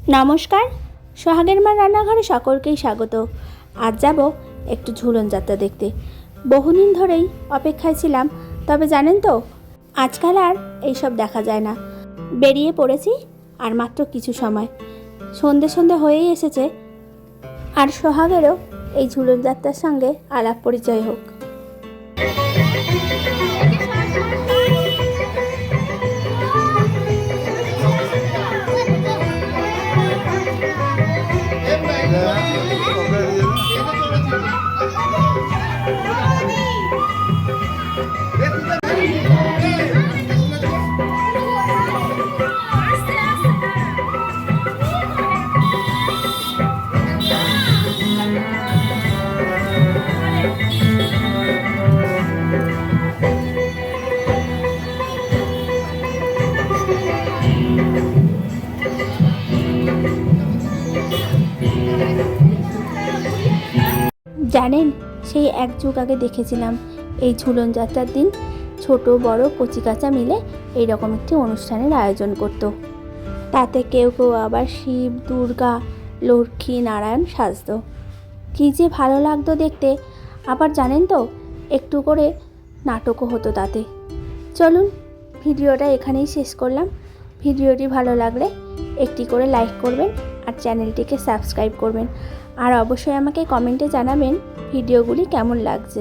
নমস্কার, সোহাগের মা রান্নাঘরে সকলকেই স্বাগত। আজ যাব একটু ঝুলন যাত্রা দেখতে। বহুদিন ধরেই অপেক্ষায় ছিলাম, তবে জানেন তো আজকাল আর এইসব দেখা যায় না। বেরিয়ে পড়েছি আর মাত্র কিছু সময়, সন্ধে সন্ধে হয়েই এসেছে। আর সোহাগেরও এই ঝুলন যাত্রার সঙ্গে আলাপ পরিচয় হোক। জানেন, সেই এক যুগ আগে দেখেছিলাম এই ঝুলন যাত্রার দিন ছোট বড় কচিকাঁচা মিলে এইরকম একটি অনুষ্ঠানের আয়োজন করত। তাতে কেউ কেউ আবার শিব, দুর্গা, লক্ষ্মী, নারায়ণ সাজত। কী যে ভালো লাগতো দেখতে। আবার জানেন তো, একটু করে নাটকও হতো তাতে। চলুন, ভিডিওটা এখানেই শেষ করলাম। ভিডিওটি ভালো লাগলে একটি করে লাইক করবেন আর চ্যানেলটিকে সাবস্ক্রাইব করবেন। আর অবশ্যই আমাকে কমেন্টে জানাবেন ভিডিওগুলি কেমন লাগছে।